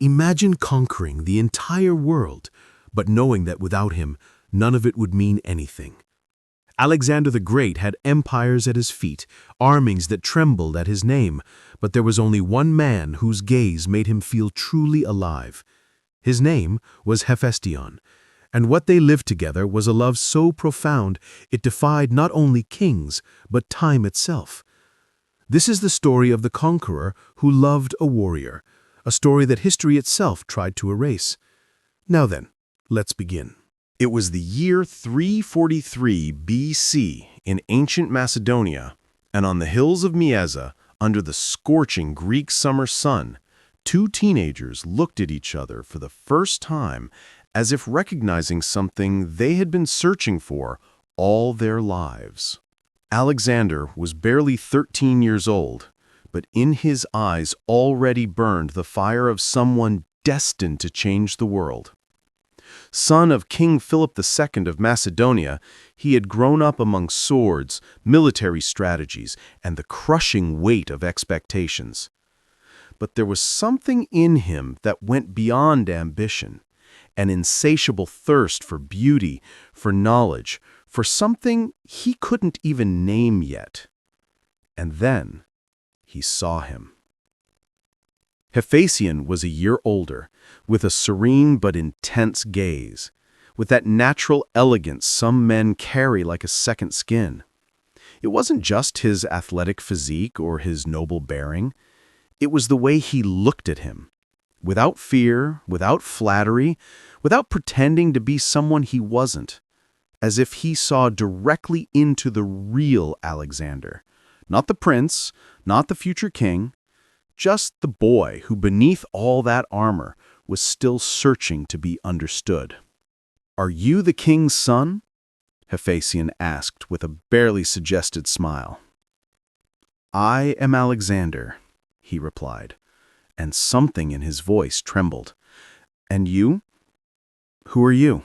Imagine conquering the entire world, but knowing that without him, none of it would mean anything. Alexander the Great had empires at his feet, armies that trembled at his name, but there was only one man whose gaze made him feel truly alive. His name was Hephaestion, and what they lived together was a love so profound it defied not only kings, but time itself. This is the story of the conqueror who loved a warrior, a story that history itself tried to erase. Now then, let's begin. It was the year 343 BC in ancient Macedonia, and on the hills of Mieza, under the scorching Greek summer sun, two teenagers looked at each other for the first time as if recognizing something they had been searching for all their lives. Alexander was barely 13 years old, but in his eyes already burned the fire of someone destined to change the world. Son of King Philip II of Macedonia, he had grown up among swords, military strategies, and the crushing weight of expectations. But there was something in him that went beyond ambition, an insatiable thirst for beauty, for knowledge, for something he couldn't even name yet. And then he saw him. Hephaestion was a year older, with a serene but intense gaze, with that natural elegance some men carry like a second skin. It wasn't just his athletic physique or his noble bearing. It was the way he looked at him, without fear, without flattery, without pretending to be someone he wasn't, as if he saw directly into the real Alexander, not the prince, not the future king, just the boy who beneath all that armor was still searching to be understood. "Are you the king's son?" Hephaestion asked with a barely suggested smile. "I am Alexander," he replied, and something in his voice trembled. "And you? Who are you?"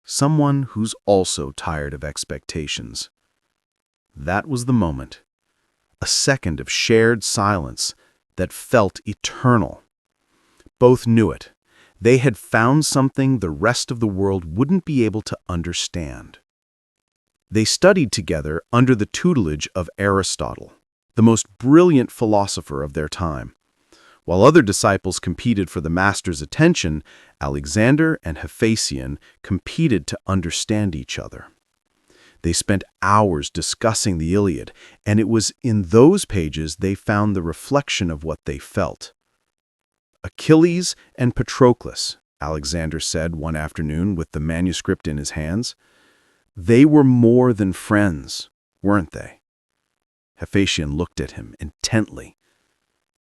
"Someone who's also tired of expectations." That was the moment. A second of shared silence that felt eternal. Both knew it. They had found something the rest of the world wouldn't be able to understand. They studied together under the tutelage of Aristotle, the most brilliant philosopher of their time. While other disciples competed for the master's attention, Alexander and Hephaestion competed to understand each other. They spent hours discussing the Iliad, and it was in those pages they found the reflection of what they felt. "Achilles and Patroclus," Alexander said one afternoon with the manuscript in his hands. "They were more than friends, weren't they?" Hephaestion looked at him intently.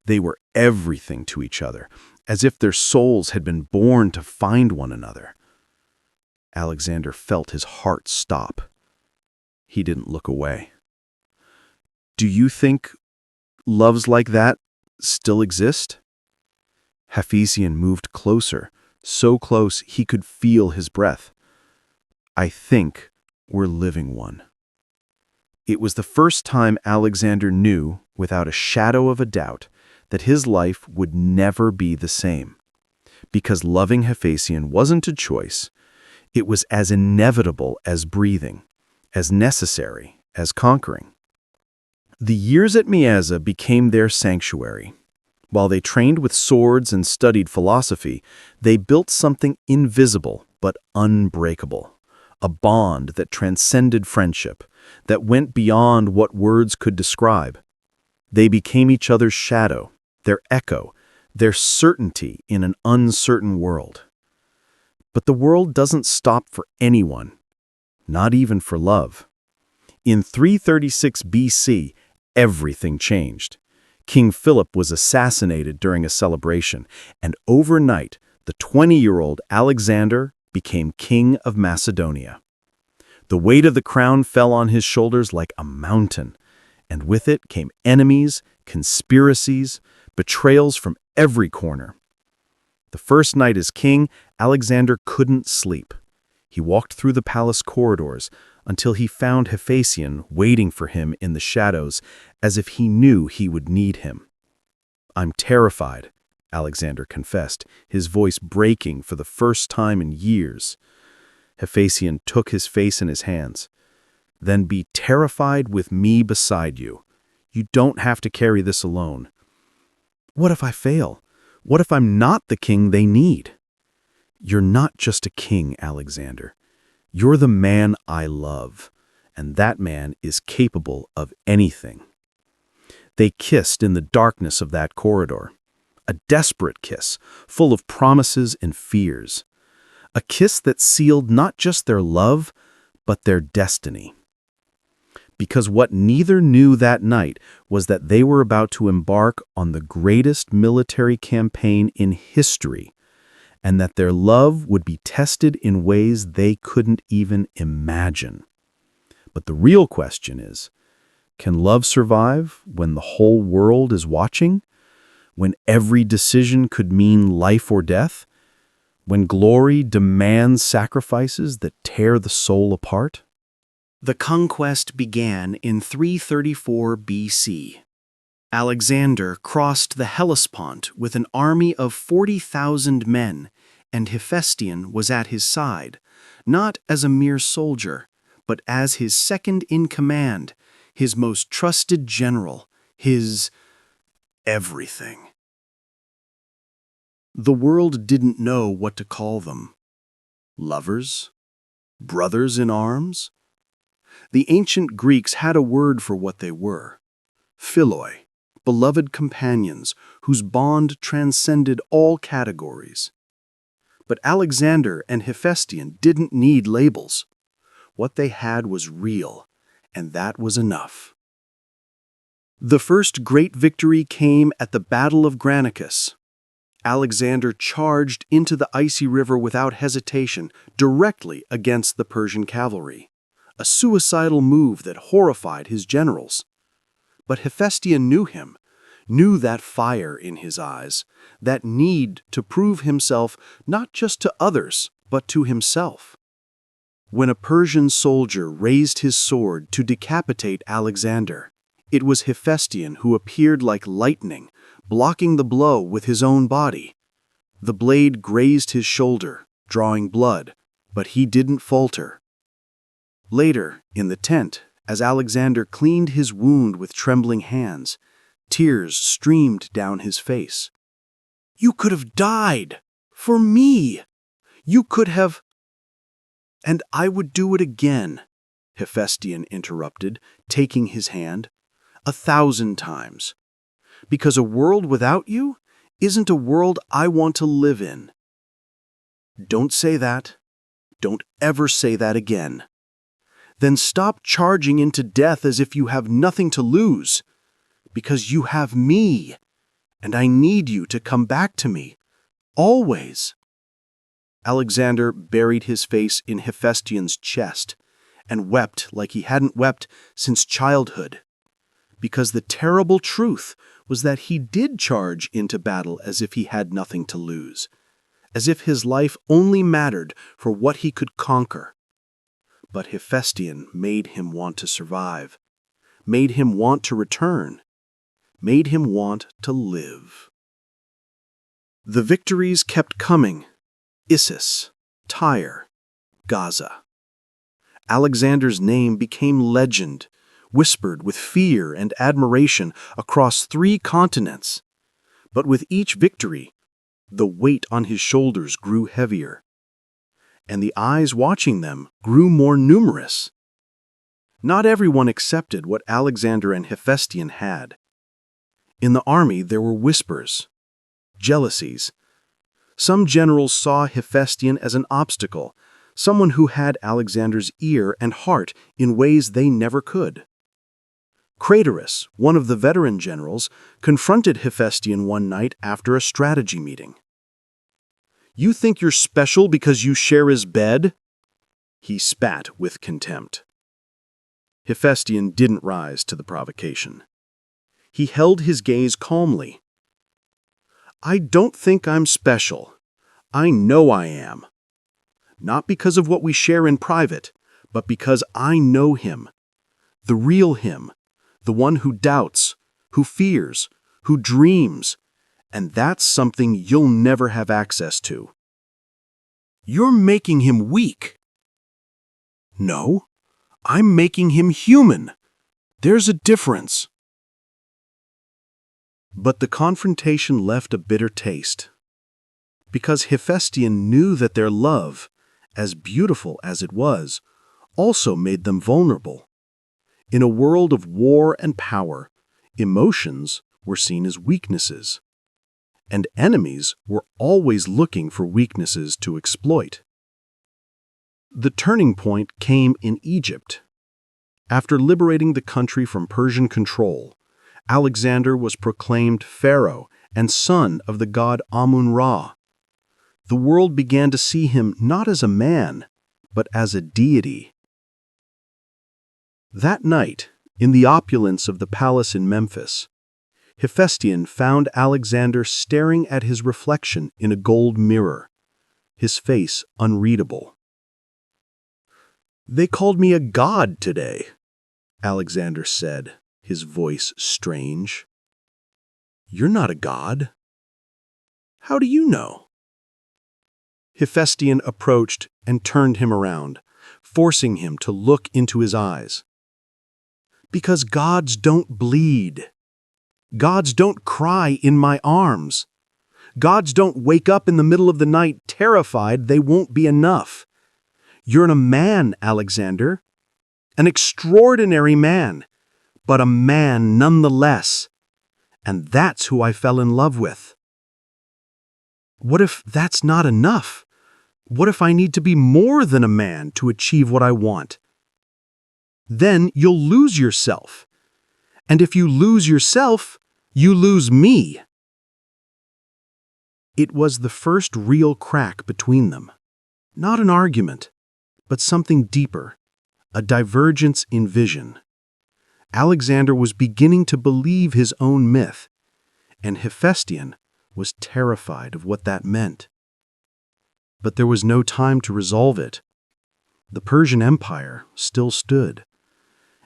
They were everything to each other, as if their souls had been born to find one another. Alexander felt his heart stop. He didn't look away. "Do you think loves like that still exist?" Hephaestion moved closer, so close he could feel his breath. "I think we're living one." It was the first time Alexander knew, without a shadow of a doubt, that his life would never be the same. Because loving Hephaestion wasn't a choice, it was as inevitable as breathing, as necessary as conquering. The years at Mieza became their sanctuary. While they trained with swords and studied philosophy, they built something invisible but unbreakable, a bond that transcended friendship, that went beyond what words could describe. They became each other's shadow, their echo, their certainty in an uncertain world. But the world doesn't stop for anyone, not even for love. In 336 BC, everything changed. King Philip was assassinated during a celebration, and overnight, the 20-year-old Alexander became king of Macedonia. The weight of the crown fell on his shoulders like a mountain, and with it came enemies, conspiracies, betrayals from every corner. The first night as king, Alexander couldn't sleep. He walked through the palace corridors until he found Hephaestion waiting for him in the shadows, as if he knew he would need him. "I'm terrified," Alexander confessed, his voice breaking for the first time in years. Hephaestion took his face in his hands. "Then be terrified with me beside you. You don't have to carry this alone." "What if I fail? What if I'm not the king they need?" "You're not just a king, Alexander. You're the man I love, and that man is capable of anything." They kissed in the darkness of that corridor. A desperate kiss, full of promises and fears. A kiss that sealed not just their love, but their destiny. Because what neither knew that night was that they were about to embark on the greatest military campaign in history, and that their love would be tested in ways they couldn't even imagine. But the real question is, can love survive when the whole world is watching? When every decision could mean life or death? When glory demands sacrifices that tear the soul apart? The conquest began in 334 BC. Alexander crossed the Hellespont with an army of 40,000 men, and Hephaestion was at his side, not as a mere soldier, but as his second-in-command, his most trusted general, his everything. The world didn't know what to call them. Lovers? Brothers in arms? The ancient Greeks had a word for what they were. Philoi, beloved companions whose bond transcended all categories. But Alexander and Hephaestion didn't need labels. What they had was real, and that was enough. The first great victory came at the Battle of Granicus. Alexander charged into the icy river without hesitation, directly against the Persian cavalry, a suicidal move that horrified his generals. But Hephaestion knew him, knew that fire in his eyes, that need to prove himself not just to others, but to himself. When a Persian soldier raised his sword to decapitate Alexander, it was Hephaestion who appeared like lightning, blocking the blow with his own body. The blade grazed his shoulder, drawing blood, but he didn't falter. Later, in the tent, as Alexander cleaned his wound with trembling hands, tears streamed down his face. "You could have died! For me! You could have—" "And I would do it again," Hephaestion interrupted, taking his hand, 1,000 times. "Because a world without you isn't a world I want to live in." "Don't say that. Don't ever say that again. Then stop charging into death as if you have nothing to lose. Because you have me, and I need you to come back to me. Always." Alexander buried his face in Hephaestion's chest and wept like he hadn't wept since childhood. Because the terrible truth was that he did charge into battle as if he had nothing to lose, as if his life only mattered for what he could conquer. But Hephaestion made him want to survive, made him want to return, made him want to live. The victories kept coming. Issus, Tyre, Gaza. Alexander's name became legend, whispered with fear and admiration across 3 continents. But with each victory, the weight on his shoulders grew heavier, and the eyes watching them grew more numerous. Not everyone accepted what Alexander and Hephaestion had. In the army there were whispers, jealousies. Some generals saw Hephaestion as an obstacle, someone who had Alexander's ear and heart in ways they never could. Craterus, one of the veteran generals, confronted Hephaestion one night after a strategy meeting. "You think you're special because you share his bed?" He spat with contempt. Hephaestion didn't rise to the provocation. He held his gaze calmly. "I don't think I'm special. I know I am. Not because of what we share in private, but because I know him. The real him. The one who doubts, who fears, who dreams, And that's something you'll never have access to. You're making him weak. No, I'm making him human. There's a difference. But the confrontation left a bitter taste. Because Hephaestion knew that their love, as beautiful as it was, also made them vulnerable. In a world of war and power, emotions were seen as weaknesses. And enemies were always looking for weaknesses to exploit. The turning point came in Egypt. After liberating the country from Persian control, Alexander was proclaimed pharaoh and son of the god Amun-Ra. The world began to see him not as a man, but as a deity. That night, in the opulence of the palace in Memphis, Hephaestion found Alexander staring at his reflection in a gold mirror, his face unreadable. "They called me a god today," Alexander said, his voice strange. "You're not a god." "How do you know?" Hephaestion approached and turned him around, forcing him to look into his eyes. "Because gods don't bleed. Gods don't cry in my arms. Gods don't wake up in the middle of the night terrified they won't be enough. You're a man, Alexander. An extraordinary man, but a man nonetheless. And that's who I fell in love with." "What if that's not enough? What if I need to be more than a man to achieve what I want?" "Then you'll lose yourself. And if you lose yourself, you lose me." It was the first real crack between them. Not an argument, but something deeper, a divergence in vision. Alexander was beginning to believe his own myth, and Hephaestion was terrified of what that meant. But there was no time to resolve it. The Persian Empire still stood,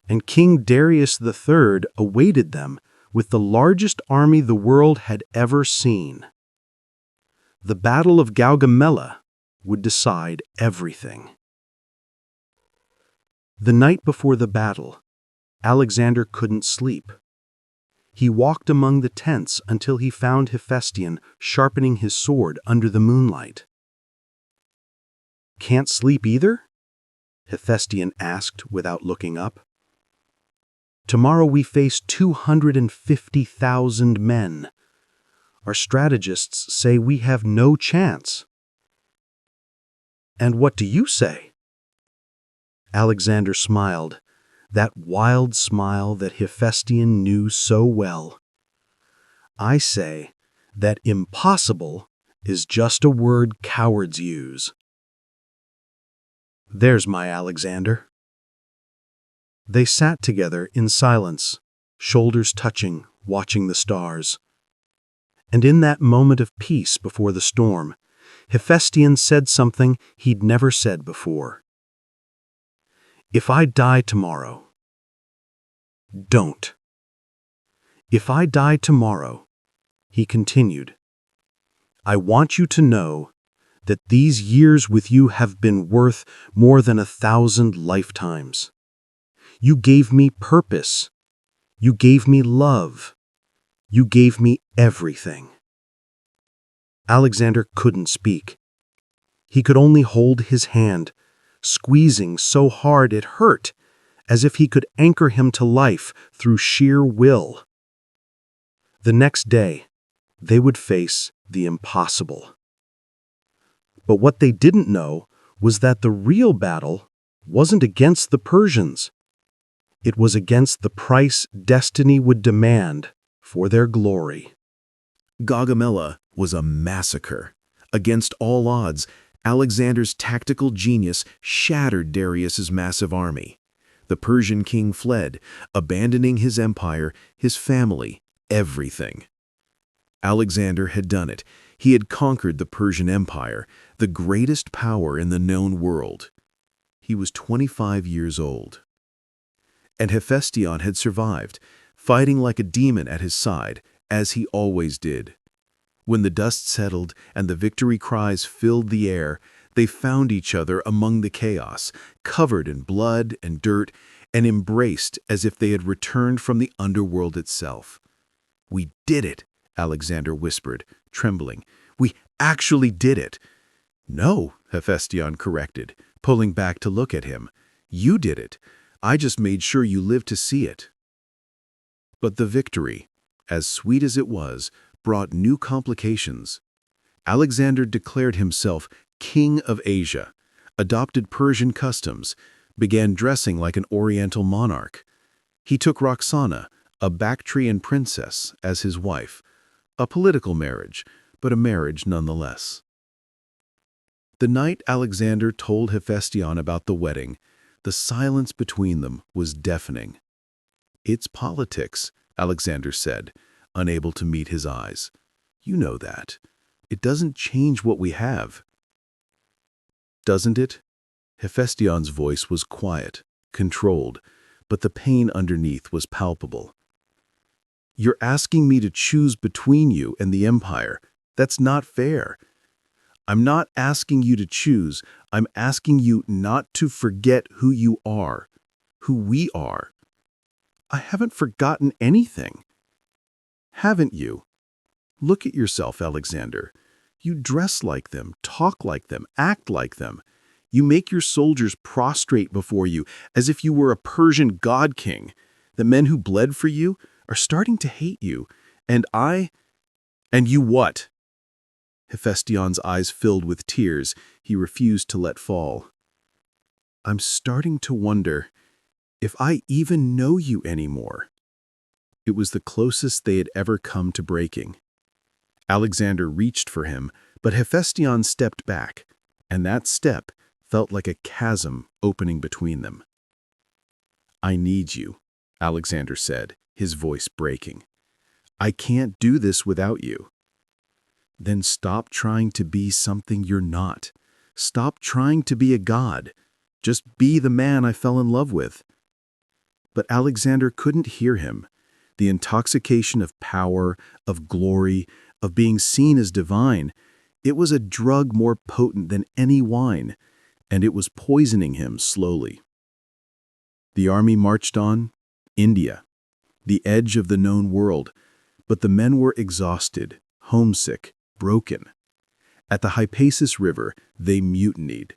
and King Darius III awaited them with the largest army the world had ever seen. The Battle of Gaugamela would decide everything. The night before the battle, Alexander couldn't sleep. He walked among the tents until he found Hephaestion sharpening his sword under the moonlight. "Can't sleep either?" Hephaestion asked without looking up. "Tomorrow we face 250,000 men. Our strategists say we have no chance." "And what do you say?" Alexander smiled, that wild smile that Hephaestion knew so well. "I say that impossible is just a word cowards use." "There's my Alexander." They sat together in silence, shoulders touching, watching the stars. And in that moment of peace before the storm, Hephaestion said something he'd never said before. "If I die tomorrow, don't. If I die tomorrow," he continued, "I want you to know that these years with you have been worth more than 1,000 lifetimes. You gave me purpose. You gave me love. You gave me everything." Alexander couldn't speak. He could only hold his hand, squeezing so hard it hurt, as if he could anchor him to life through sheer will. The next day, they would face the impossible. But what they didn't know was that the real battle wasn't against the Persians. It was against the price destiny would demand for their glory. Gaugamela was a massacre. Against all odds, Alexander's tactical genius shattered Darius's massive army. The Persian king fled, abandoning his empire, his family, everything. Alexander had done it. He had conquered the Persian Empire, the greatest power in the known world. He was 25 years old. And Hephaestion had survived, fighting like a demon at his side, as he always did. When the dust settled and the victory cries filled the air, they found each other among the chaos, covered in blood and dirt, and embraced as if they had returned from the underworld itself. "We did it," Alexander whispered, trembling. "We actually did it." "No," Hephaestion corrected, pulling back to look at him. "You did it. I just made sure you lived to see it." But the victory, as sweet as it was, brought new complications. Alexander declared himself King of Asia, adopted Persian customs, began dressing like an Oriental monarch. He took Roxana, a Bactrian princess, as his wife. A political marriage, but a marriage nonetheless. The night Alexander told Hephaestion about the wedding, the silence between them was deafening. "It's politics," Alexander said, unable to meet his eyes. "You know that. It doesn't change what we have." "Doesn't it?" Hephaestion's voice was quiet, controlled, but the pain underneath was palpable. "You're asking me to choose between you and the empire. That's not fair. I'm not asking you to choose. I'm asking you not to forget who you are, who we are." "I haven't forgotten anything." "Haven't you? Look at yourself, Alexander. You dress like them, talk like them, act like them. You make your soldiers prostrate before you as if you were a Persian god king. The men who bled for you are starting to hate you. And you what?" Hephaestion's eyes filled with tears he refused to let fall. "I'm starting to wonder if I even know you anymore." It was the closest they had ever come to breaking. Alexander reached for him, but Hephaestion stepped back, and that step felt like a chasm opening between them. "I need you," Alexander said, his voice breaking. "I can't do this without you." "Then stop trying to be something you're not. Stop trying to be a god. Just be the man I fell in love with." But Alexander couldn't hear him. The intoxication of power, of glory, of being seen as divine, it was a drug more potent than any wine, and it was poisoning him slowly. The army marched on, India, the edge of the known world, but the men were exhausted, homesick, broken. At the Hypasus River, they mutinied.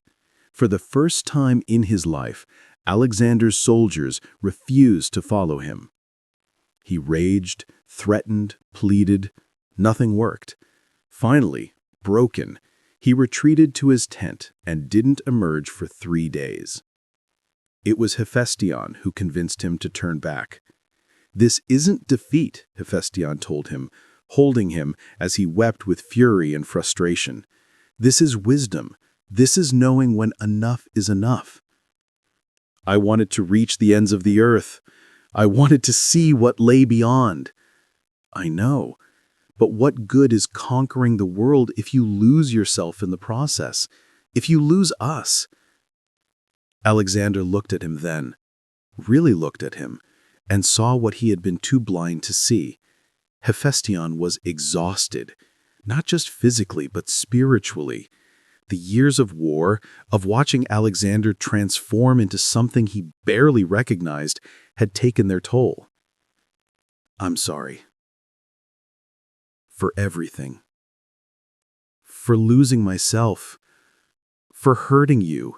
For the first time in his life, Alexander's soldiers refused to follow him. He raged, threatened, pleaded. Nothing worked. Finally, broken, he retreated to his tent and didn't emerge for 3 days. It was Hephaestion who convinced him to turn back. "This isn't defeat," Hephaestion told him, holding him as he wept with fury and frustration. "This is wisdom. This is knowing when enough is enough." "I wanted to reach the ends of the earth. I wanted to see what lay beyond." "I know. But what good is conquering the world if you lose yourself in the process? If you lose us?" Alexander looked at him then, really looked at him, and saw what he had been too blind to see. Hephaestion was exhausted, not just physically, but spiritually. The years of war, of watching Alexander transform into something he barely recognized, had taken their toll. "I'm sorry. For everything. For losing myself. For hurting you.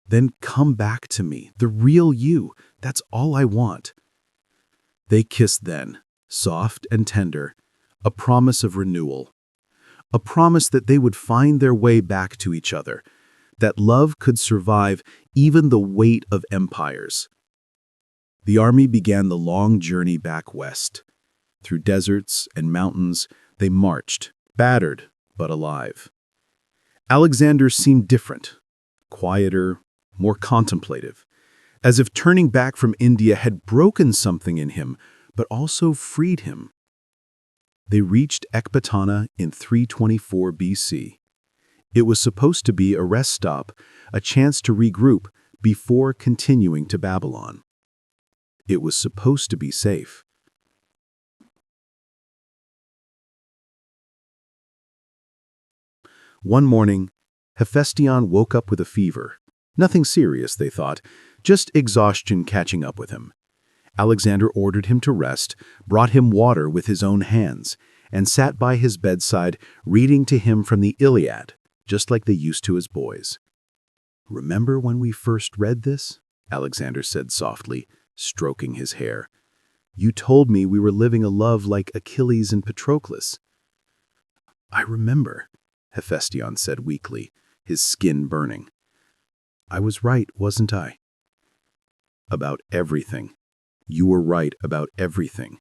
Then come back to me, the real you. That's all I want." They kissed then, soft and tender, a promise of renewal. A promise that they would find their way back to each other, that love could survive even the weight of empires. The army began the long journey back west. Through deserts and mountains, they marched, battered but alive. Alexander seemed different, quieter, more contemplative, as if turning back from India had broken something in him, but also freed him. They reached Ecbatana in 324 BC. It was supposed to be a rest stop, a chance to regroup before continuing to Babylon. It was supposed to be safe. One morning, Hephaestion woke up with a fever. Nothing serious, they thought, just exhaustion catching up with him. Alexander ordered him to rest, brought him water with his own hands, and sat by his bedside reading to him from the Iliad, just like they used to as boys. "Remember when we first read this?" Alexander said softly, stroking his hair. "You told me we were living a love like Achilles and Patroclus." "I remember," Hephaestion said weakly, his skin burning. "I was right, wasn't I?" "About everything. You were right about everything."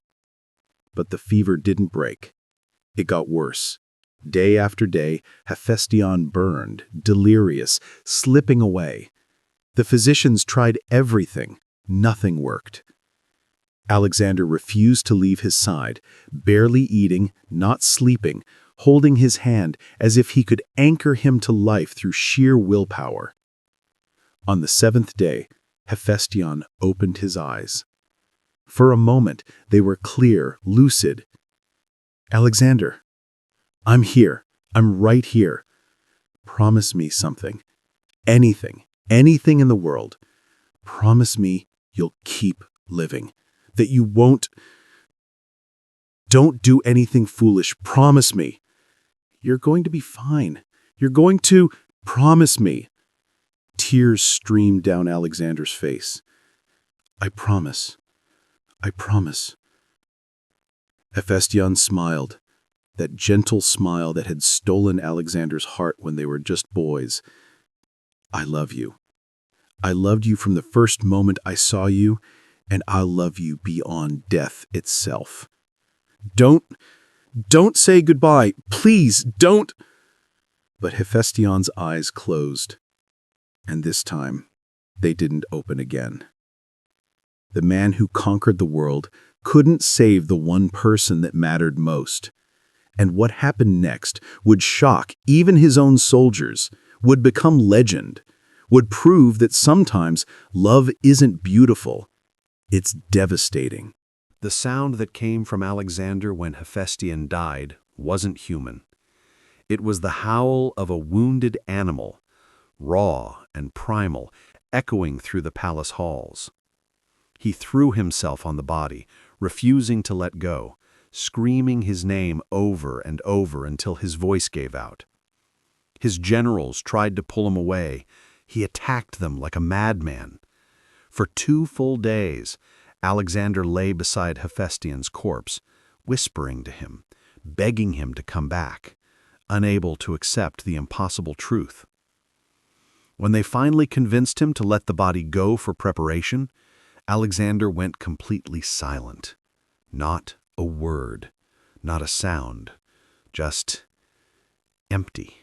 But the fever didn't break. It got worse. Day after day, Hephaestion burned, delirious, slipping away. The physicians tried everything. Nothing worked. Alexander refused to leave his side, barely eating, not sleeping, holding his hand as if he could anchor him to life through sheer willpower. On the 7th day, Hephaestion opened his eyes. For a moment, they were clear, lucid. "Alexander, I'm here. I'm right here. Promise me something. Anything, anything in the world. Promise me you'll keep living. That you won't. Don't do anything foolish. Promise me. You're going to be fine. You're going to. Promise me." Tears streamed down Alexander's face. "I promise. I promise." Hephaestion smiled, that gentle smile that had stolen Alexander's heart when they were just boys. "I love you. I loved you from the first moment I saw you, and I'll love you beyond death itself. Don't say goodbye. Please, don't." But Hephaestion's eyes closed, and this time they didn't open again. The man who conquered the world couldn't save the one person that mattered most. And what happened next would shock even his own soldiers, would become legend, would prove that sometimes love isn't beautiful, it's devastating. The sound that came from Alexander when Hephaestion died wasn't human. It was the howl of a wounded animal, raw and primal, echoing through the palace halls. He threw himself on the body, refusing to let go, screaming his name over and over until his voice gave out. His generals tried to pull him away. He attacked them like a madman. For 2 full days, Alexander lay beside Hephaestion's corpse, whispering to him, begging him to come back, unable to accept the impossible truth. When they finally convinced him to let the body go for preparation, Alexander went completely silent. Not a word, not a sound, just empty.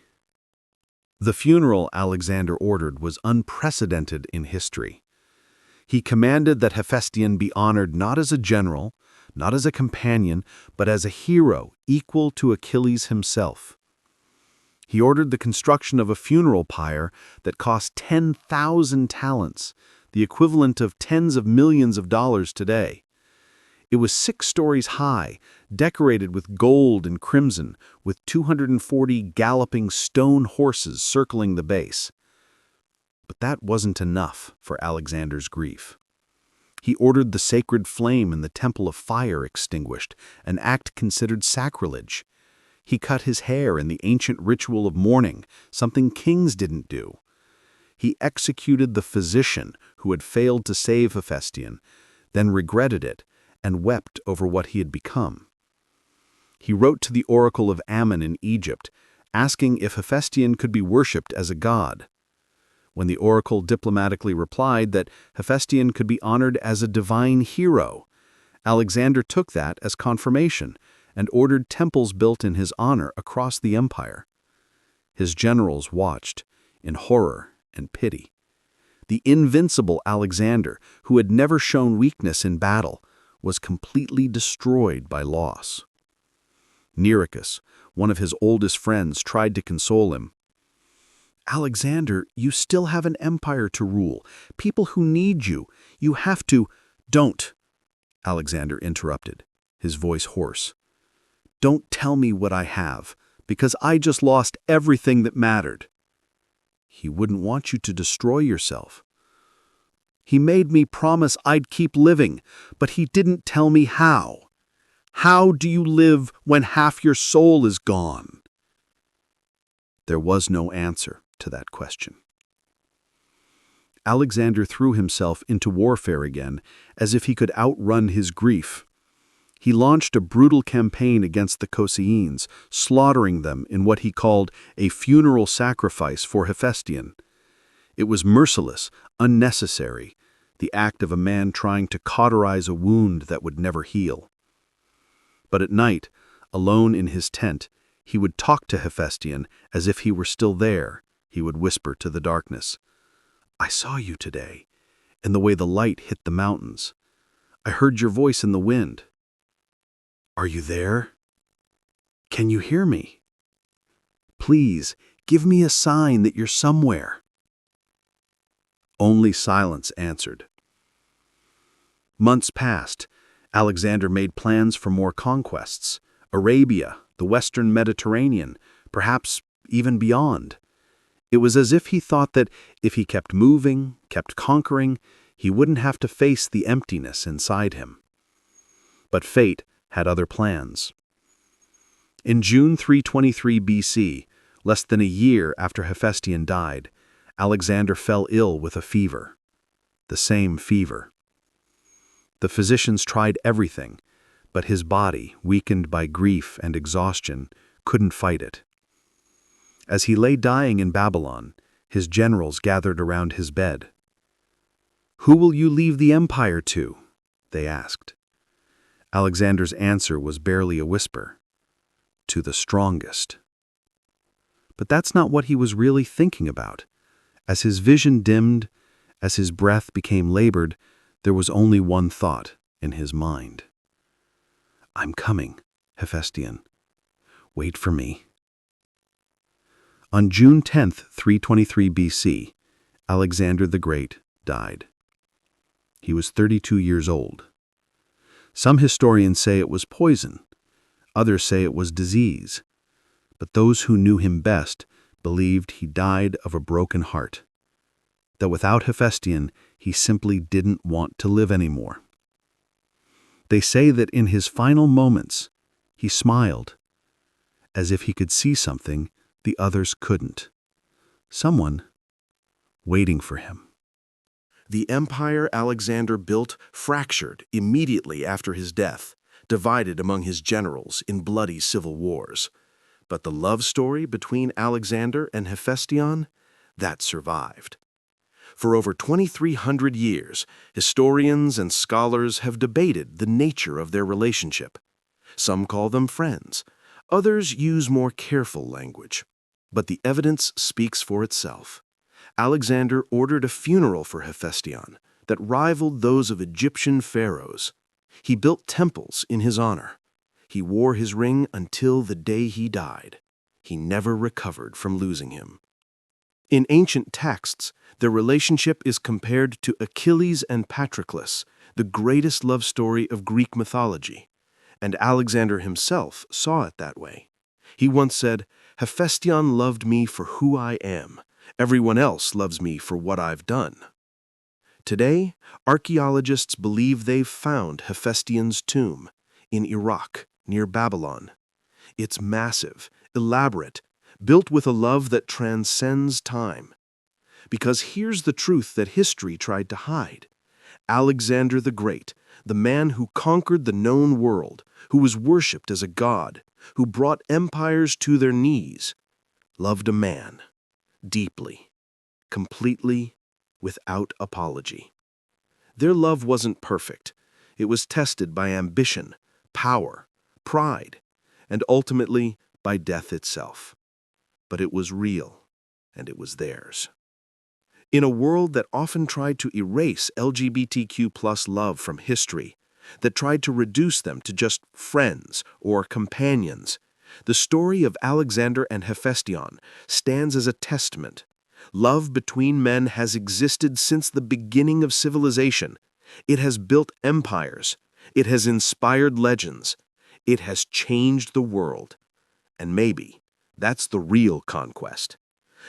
The funeral Alexander ordered was unprecedented in history. He commanded that Hephaestion be honored not as a general, not as a companion, but as a hero equal to Achilles himself. He ordered the construction of a funeral pyre that cost 10,000 talents, the equivalent of tens of millions of dollars today. It was 6 stories high, decorated with gold and crimson, with 240 galloping stone horses circling the base. But that wasn't enough for Alexander's grief. He ordered the sacred flame in the Temple of Fire extinguished, an act considered sacrilege. He cut his hair in the ancient ritual of mourning, something kings didn't do. He executed the physician who had failed to save Hephaestion, then regretted it and wept over what he had become. He wrote to the oracle of Ammon in Egypt, asking if Hephaestion could be worshipped as a god. When the oracle diplomatically replied that Hephaestion could be honored as a divine hero, Alexander took that as confirmation and ordered temples built in his honor across the empire. His generals watched in horror and pity. The invincible Alexander, who had never shown weakness in battle, was completely destroyed by loss. Nearchus, one of his oldest friends, tried to console him. "Alexander, you still have an empire to rule, people who need you. You have to—" "Don't," Alexander interrupted, his voice hoarse. "Don't tell me what I have. because I just lost everything that mattered. He wouldn't want you to destroy yourself. He made me promise I'd keep living, but he didn't tell me how. How do you live when half your soul is gone? There was no answer to that question. Alexander threw himself into warfare again, as if he could outrun his grief. He launched a brutal campaign against the Cosaeans, slaughtering them in what he called a funeral sacrifice for Hephaestion. It was merciless, unnecessary, the act of a man trying to cauterize a wound that would never heal. But at night, alone in his tent, he would talk to Hephaestion as if he were still there. He would whisper to the darkness, "I saw you today, in the way the light hit the mountains. I heard your voice in the wind. Are you there? Can you hear me? Please, give me a sign that you're somewhere." Only silence answered. Months passed. Alexander made plans for more conquests. Arabia, the western Mediterranean, perhaps even beyond. It was as if he thought that if he kept moving, kept conquering, he wouldn't have to face the emptiness inside him. But fate had other plans. In June 323 BC, less than a year after Hephaestion died, Alexander fell ill with a fever. The same fever. The physicians tried everything, but his body, weakened by grief and exhaustion, couldn't fight it. As he lay dying in Babylon, his generals gathered around his bed. "Who will you leave the empire to?" they asked. Alexander's answer was barely a whisper. "To the strongest." But that's not what he was really thinking about. As his vision dimmed, as his breath became labored, there was only one thought in his mind. "I'm coming, Hephaestion. Wait for me." On June 10th, 323 BC, Alexander the Great died. He was 32 years old. Some historians say it was poison. Others say it was disease. But those who knew him best believed he died of a broken heart. That without Hephaestion, he simply didn't want to live anymore. They say that in his final moments, he smiled, as if he could see something the others couldn't. Someone waiting for him. The empire Alexander built fractured immediately after his death, divided among his generals in bloody civil wars. But the love story between Alexander and Hephaestion, that survived. For over 2,300 years, historians and scholars have debated the nature of their relationship. Some call them friends. Others use more careful language. But the evidence speaks for itself. Alexander ordered a funeral for Hephaestion that rivaled those of Egyptian pharaohs. He built temples in his honor. He wore his ring until the day he died. He never recovered from losing him. In ancient texts, their relationship is compared to Achilles and Patroclus, the greatest love story of Greek mythology. And Alexander himself saw it that way. He once said, "Hephaestion loved me for who I am. Everyone else loves me for what I've done." Today, archaeologists believe they've found Hephaestion's tomb in Iraq, near Babylon. It's massive, elaborate, built with a love that transcends time. Because here's the truth that history tried to hide. Alexander the Great, the man who conquered the known world, who was worshipped as a god, who brought empires to their knees, loved a man, deeply, completely, without apology. Their love wasn't perfect. It was tested by ambition, power, pride, and ultimately by death itself. But it was real, and it was theirs. In a world that often tried to erase LGBTQ+ love from history, that tried to reduce them to just friends or companions, the story of Alexander and Hephaestion stands as a testament. Love between men has existed since the beginning of civilization. It has built empires. It has inspired legends. It has changed the world. And maybe, That's the real conquest.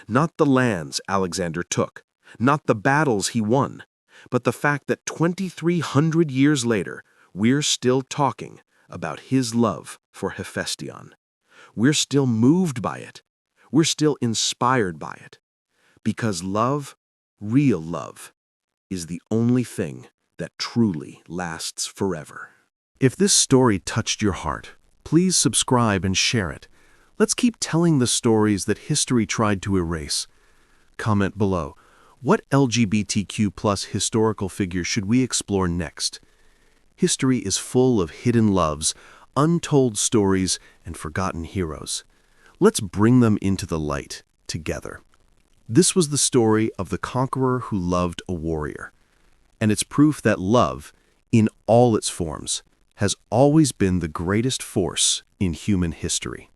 Not the lands Alexander took, not the battles he won, but the fact that 2,300 years later, we're still talking about his love for Hephaestion. We're still moved by it. We're still inspired by it. Because love, real love, is the only thing that truly lasts forever. If this story touched your heart, please subscribe and share it. Let's keep telling the stories that history tried to erase. Comment below. What LGBTQ+ historical figure should we explore next? History is full of hidden loves, untold stories, and forgotten heroes. Let's bring them into the light together. This was the story of the conqueror who loved a warrior. And it's proof that love, in all its forms, has always been the greatest force in human history.